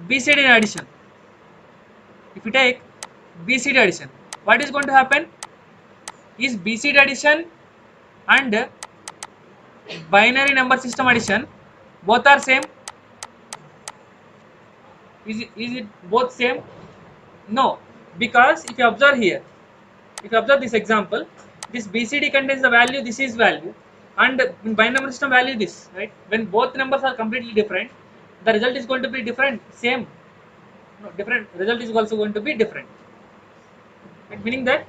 BCD addition, if you take BCD addition, what is going to happen is BCD addition and binary number system addition both are same. Is it both same? No, because if you observe here, if you observe this example, this BCD contains the value, this is value, and in binary number system value this, right? When both numbers are completely different, the result is going to be different, same. No, different result is also going to be different. Right? Meaning that,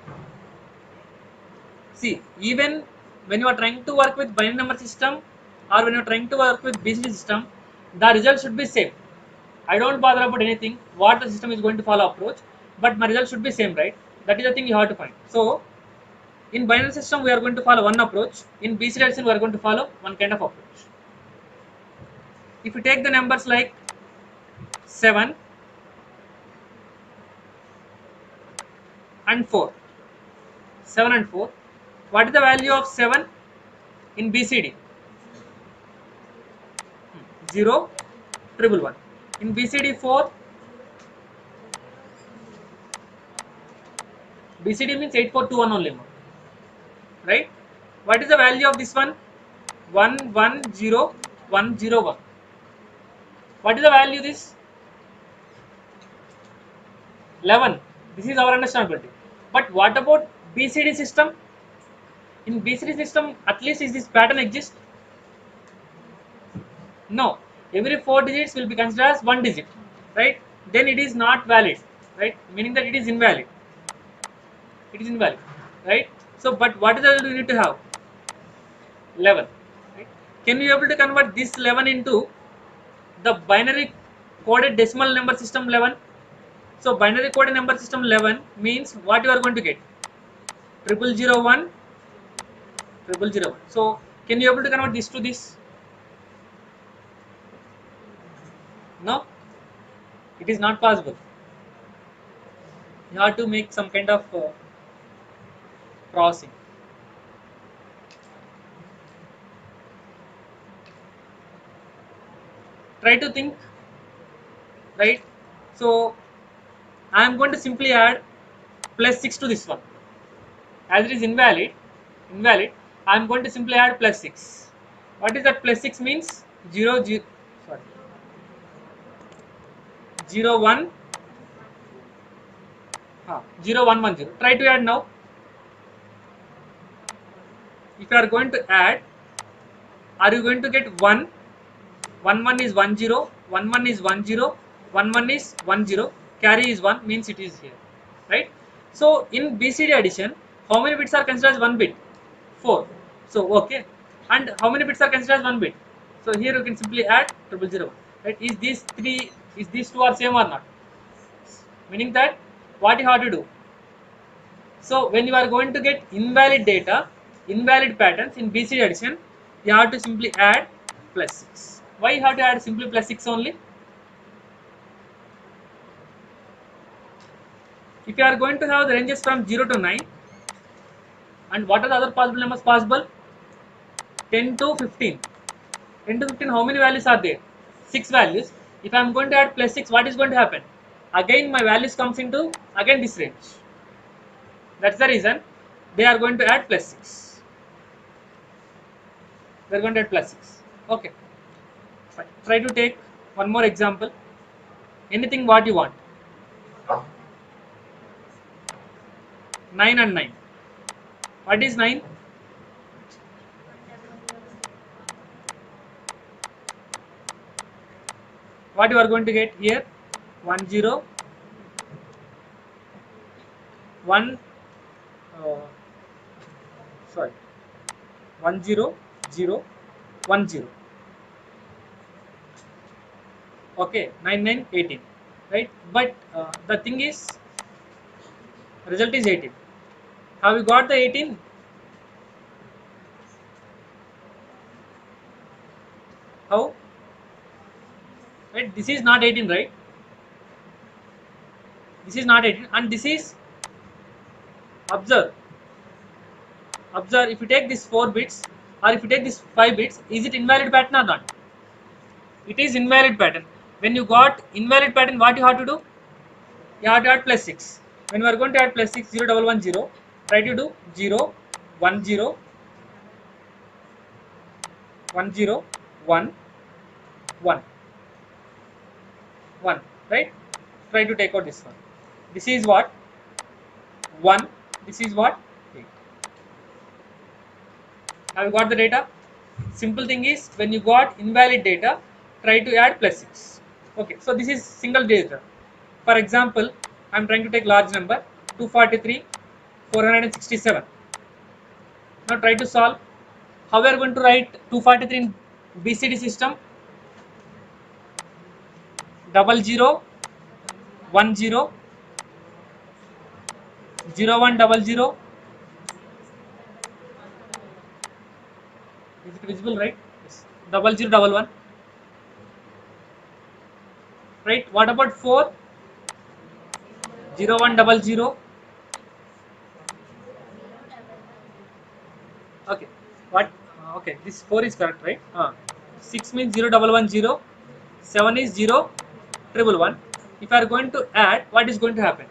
see, even when you are trying to work with binary number system or when you are trying to work with BCD system, the result should be same. I don't bother about anything what the system is going to follow approach, but my result should be same, right? That is the thing you have to find. So in binary system we are going to follow one approach. In BCD addition we are going to follow one kind of approach. If you take the numbers like 7 and 4, 7 and 4, what is the value of 7 in BCD? 0, 111. In BCD 4, BCD means 8421 only, right? What is the value of this one? 110101. What is the value this? 11. This is our understandability. But what about BCD system? In BCD system, at least is this pattern exist? No. Every 4 digits will be considered as 1 digit, right? Then it is not valid, right? Meaning that it is invalid. It is invalid, right? So, but what is the result you need to have? 11. Right? Can you able to convert this 11 into the binary coded decimal number system 11? So binary coded number system 11 means what you are going to get? 0001, 0001. So can you able to convert this to this? No, it is not possible. You have to make some kind of processing. Try to think, right? So I am going to simply add plus 6 to this one. As it is invalid, I am going to simply add plus 6. What is that plus 6 means? 0, 0, sorry, 0, 1, 0, 1, 1, 0. Try to add now. If you are going to add, are you going to get 1? 1, 1 is 1, 0, 1, 1 is 1, 0, 1, 1 is 1, 0, carry is 1, means it is here, right? So in BCD addition, how many bits are considered as 1 bit? 4. So okay, and how many bits are considered as 1 bit? So here you can simply add 000, right? Is these two are same or not? Meaning that what you have to do? So when you are going to get invalid data, invalid patterns in BCD addition, you have to simply add plus 6. Why you have to add simply plus 6 only? If you are going to have the ranges from 0 to 9, and what are the other possible numbers possible? 10 to 15. 10 to 15, how many values are there? 6 values. If I am going to add plus 6, what is going to happen? Again my values comes into again this range. That's the reason they are going to add plus 6. They are going to add plus 6. Okay. Try to take one more example. Anything what you want. 9 and 9. What is 9? What you are going to get here? 1, 0, 1, sorry, 1, 0, 0, 1, 0. Okay, 9, 9, 18, right? But the thing is, result is 18. Have you got the 18? How? Right, this is not 18, right? This is not 18, and this is, observe, if you take this 4 bits or if you take this 5 bits, is it invalid pattern or not? It is invalid pattern. When you got invalid pattern, what you have to do? You have to add plus 6. When we are going to add plus 6, 0, 1, 1, 0, try to do 0, 1, 0, 1, 0, 1, 1, 1, right? Try to take out this one. This is what? 1. This is what? 8. Have you got the data? Simple thing is, when you got invalid data, try to add plus 6. Okay, so this is single data. For example, I am trying to take large number 243, 467. Now try to solve. How we are going to write 243 in BCD system? 00, 10, 01, 00. Is it visible, right? Yes. 00, 11. Right? What about 4? 01, 00. Okay. What? Okay. This 4 is correct, right? 6 means 0, 1, 1, 0. 7 is 0, 1, 1. If you are going to add, what is going to happen?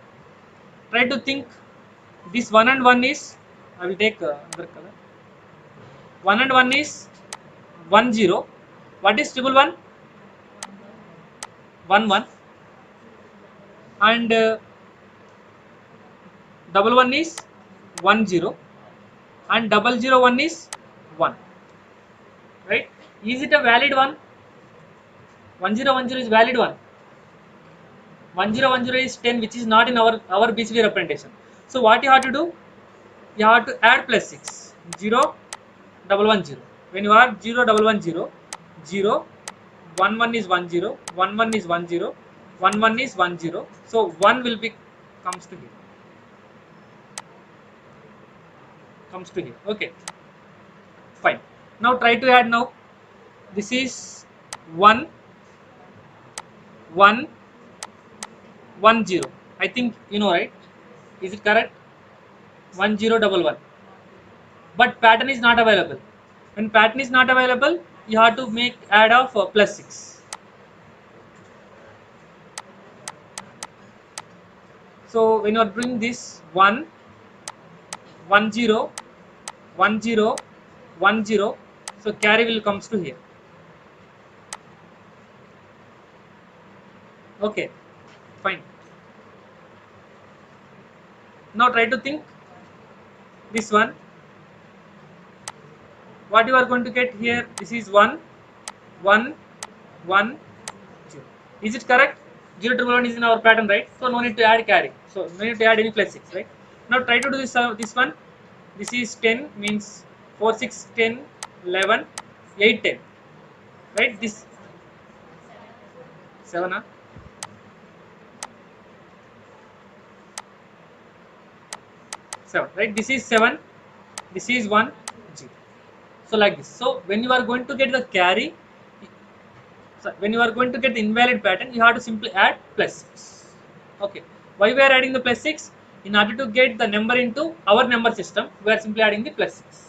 Try to think. This 1 and 1 is, I will take another color. 1 and 1 is 1, 0. What is 1, 1? 1, 1. And 1, 1 is 1, 0. And 0, 1 is 1. Right? Is it a valid one? 1, 0, 1, 0 is valid one. 1, 0, 1, 0 is 10, which is not in our BCD representation. So what you have to do? You have to add plus 6. 0, 1, 1, 0. When you add 0, 1, 1, 0, 0, 1, 1 is 1, 0, 1, 1 is 1, 0, 1, 1 is 1, 0. So 1 will be comes to here. Comes to here. Okay. Fine. Now try to add now. This is 1, 1, 1, 0. I think you know, right? Is it correct? 1, 0, 1, 1. But pattern is not available. When pattern is not available, you have to make add of plus 6. So when you are doing this 1, 1, 0, 1, 0, 1, 0, so carry will comes to here. Okay, fine. Now try to think this one. What you are going to get here? This is 1, 1, 1, 0. Is it correct? 0 to 1 is in our pattern, right? So no need to add carry. So no need to add any plus 6, right? Now try to do this this one. This is 10, means 4, 6, 10, 11, 8, 10. Right? This 7, huh? 7, right? This is 7, this is 1, 0. So like this. So when you are going to get the carry, when you are going to get the invalid pattern, you have to simply add plus 6. Okay. Why we are adding the plus 6? In order to get the number into our number system, we are simply adding the plus 6.